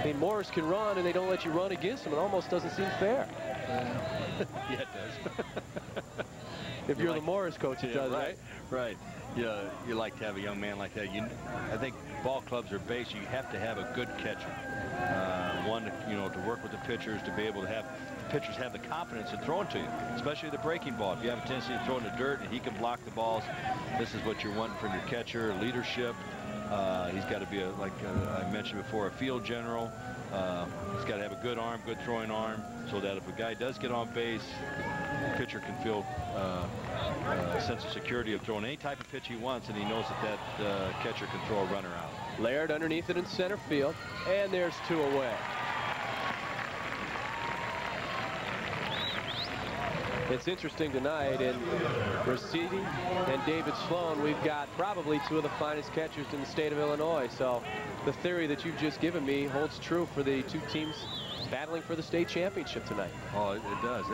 mean, Morris can run, and they don't let you run against him. It almost doesn't seem fair. Yeah, it does. If you're like, the Morris coach, it does, right? Right. Yeah, you like to have a young man like that. I think ball clubs are based. You have to have a good catcher. One, to work with the pitchers, to be able to have the pitchers have the confidence in throwing to you, especially the breaking ball. If you have a tendency to throw in the dirt and he can block the balls, this is what you're wanting from your catcher. Leadership. He's got to be, like I mentioned before, a field general. He's got to have a good arm, good throwing arm, so that if a guy does get on base, the pitcher can feel a sense of security of throwing any type of pitch he wants, and he knows that catcher can throw a runner out. Laird underneath it in center field, and there's 2 away. It's interesting tonight in Rossetti and David Sloan. We've got probably 2 of the finest catchers in the state of Illinois. So the theory that you've just given me holds true for the 2 teams battling for the state championship tonight. Oh, it does.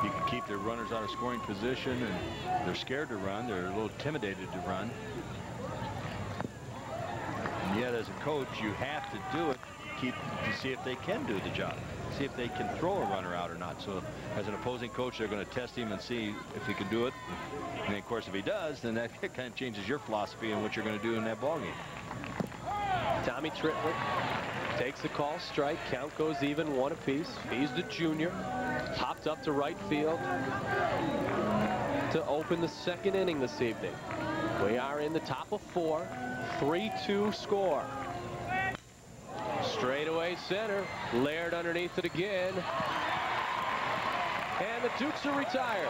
You can keep their runners out of scoring position, and they're scared to run. They're a little intimidated to run. And yet, as a coach, you have to do it to see if they can do the job. See if they can throw a runner out or not. So as an opposing coach, they're going to test him and see if he can do it. And then, of course, if he does, then that kind of changes your philosophy and what you're going to do in that ball game. Tommy Triplett takes the call strike. Count goes even, 1 apiece. He's the junior. Popped up to right field to open the 2nd inning this evening. We are in the top of 4. 3-2 score. Straightaway center. Laird underneath it again. And the Dukes are retired.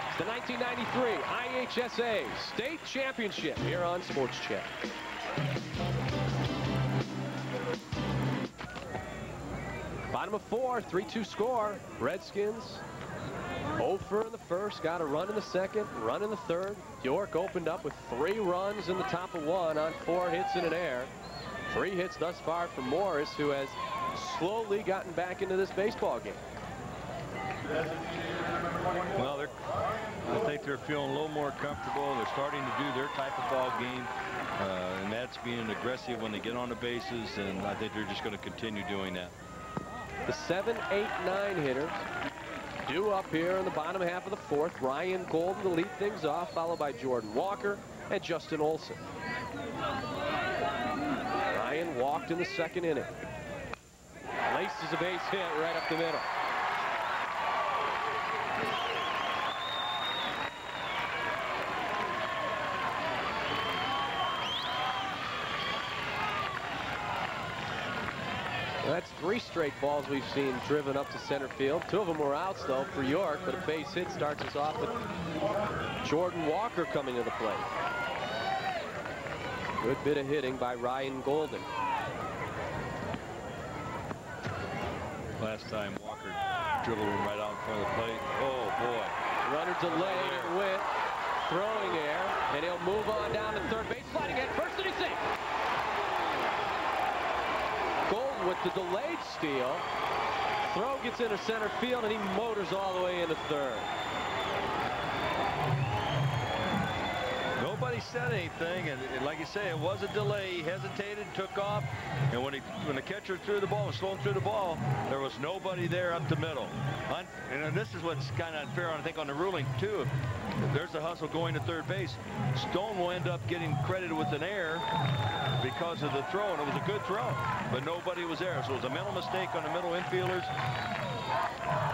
It's the 1993 IHSA State Championship here on Sports Chat. Bottom of 4, 3-2 score. Redskins 0 for in the first, got a run in the second, run in the third. York opened up with 3 runs in the top of 1 on 4 hits in an air. 3 hits thus far from Morris, who has slowly gotten back into this baseball game. Well, I think they're feeling a little more comfortable. They're starting to do their type of ball game, and that's being aggressive when they get on the bases, and I think they're just going to continue doing that. The 7, 8, 9 hitters due up here in the bottom half of the 4th. Ryan Golden to lead things off, followed by Jordan Walker and Justin Olson. Ryan walked in the 2nd inning. Laces a base hit right up the middle. That's 3 straight balls we've seen driven up to center field. 2 of them were outs, though, for York, but a base hit starts us off with Jordan Walker coming to the plate. Good bit of hitting by Ryan Golden. Last time Walker dribbled him right out in front of the plate. Oh, boy. Runner delayed and went. Throwing air, and he'll move on down to third base. Sliding in, first and he's safe. Golden with the delayed steal. Throw gets into center field, and he motors all the way into third. Nobody said anything, and like you say, it was a delay. He hesitated, took off, and when the catcher threw the ball and slowed through the ball, there was nobody there up the middle. And this is what's kind of unfair, I think, on the ruling too. If there's a hustle going to third base, Stone will end up getting credited with an error because of the throw, and it was a good throw, but nobody was there. So it was a mental mistake on the middle infielders,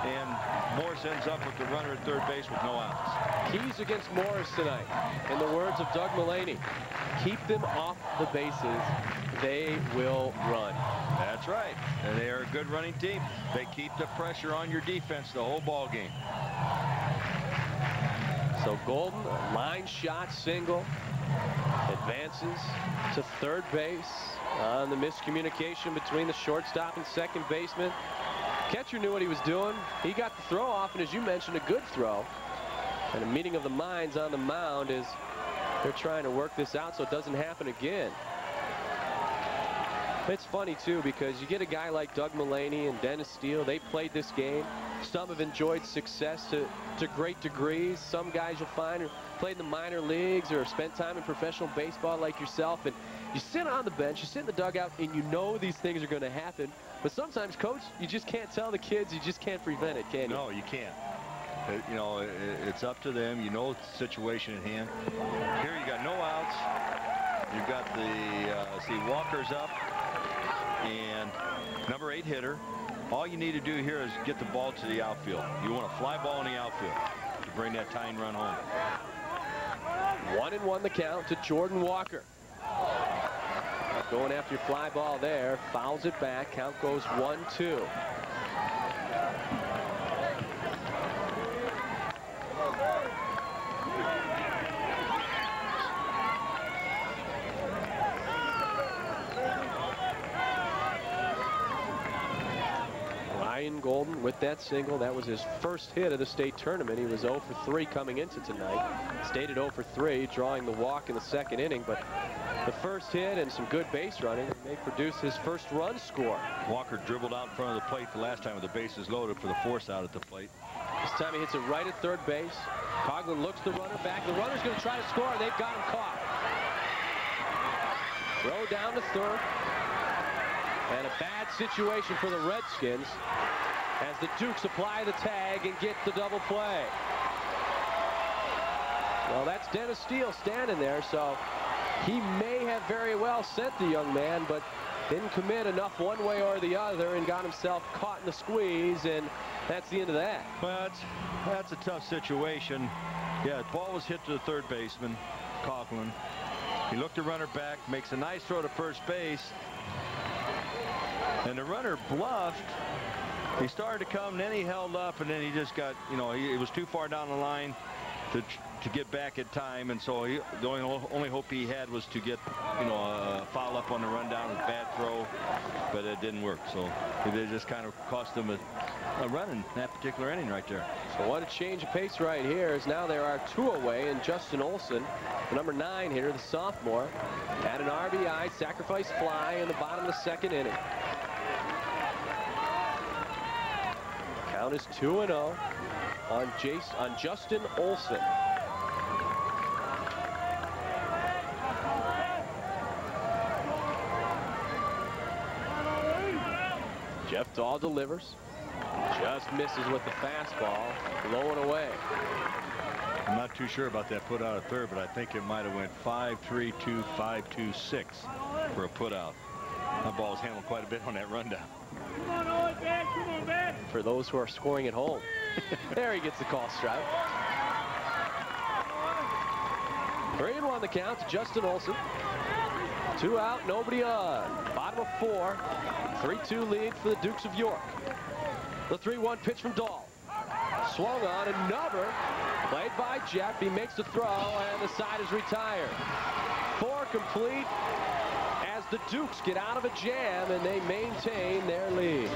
and Morris ends up with the runner at third base with no outs. Keys against Morris tonight. In the words of Doug Mullaney, keep them off the bases. They will run. That's right. And they are a good running team. They keep the pressure on your defense the whole ball game. So Golden, a line shot single, advances to third base on the miscommunication between the shortstop and second baseman. Catcher knew what he was doing. He got the throw off, and as you mentioned, a good throw. And a meeting of the minds on the mound is they're trying to work this out so it doesn't happen again. It's funny, too, because you get a guy like Doug Mullaney and Dennis Steele. They played this game. Some have enjoyed success to great degrees. Some guys you'll find who played in the minor leagues or spent time in professional baseball like yourself. And You sit on the bench, you sit in the dugout, and you know these things are going to happen. But sometimes, Coach, you just can't tell the kids. You just can't prevent it, can you? No, you can't. You know, it's up to them. You know the situation at hand. Here you got no outs. You've got the, see, Walker's up. And number 8 hitter. All you need to do here is get the ball to the outfield. You want a fly ball in the outfield to bring that tying run home. 1-1 the count to Jordan Walker. Going after your fly ball there, fouls it back. Count goes 1-2. Ryan Golden with that single. That was his first hit of the state tournament. He was 0 for 3 coming into tonight. Stayed at 0 for 3, drawing the walk in the second inning, but the first hit and some good base running may produce his first run score. Walker dribbled out in front of the plate the last time with the bases loaded for the force out at the plate. This time he hits it right at third base. Coughlin looks the runner back. The runner's going to try to score. They've got him caught. Throw down to third. And a bad situation for the Redskins as the Dukes apply the tag and get the double play. Well, that's Dennis Steele standing there, so he may have very well sent the young man, but didn't commit enough one way or the other and got himself caught in the squeeze, and that's the end of that. Well, that's a tough situation. Yeah, the ball was hit to the third baseman, Coughlin. He looked the runner back, makes a nice throw to first base, and the runner bluffed. He started to come, and then he held up, and then he just got, you know, he was too far down the line to get back at time, and so the only hope he had was to get, you know, a foul up on the rundown, a bad throw, but it didn't work. So it just kind of cost them a run in that particular inning right there. So what a change of pace right here, as now there are 2 away, and Justin Olson, the number 9 hitter, the sophomore, had an RBI sacrifice fly in the bottom of the second inning. Count is 2-0 on Justin Olson. Jeff Dahl delivers. Just misses with the fastball, blowing away. I'm not too sure about that put out at third, but I think it might have went 5-3-2, 5-2-6 for a put out. That ball was handled quite a bit on that rundown. Come on, Dad. Come on, Dad. For those who are scoring at home. There he gets the call strike. 3-1 the count to Justin Olson. 2 out, nobody on. Bottom of 4. 3-2 lead for the Dukes of York. The 3-1 pitch from Dahl. Swung on, another. Played by Jeff. He makes the throw, and the side is retired. 4 complete as the Dukes get out of a jam, and they maintain their lead.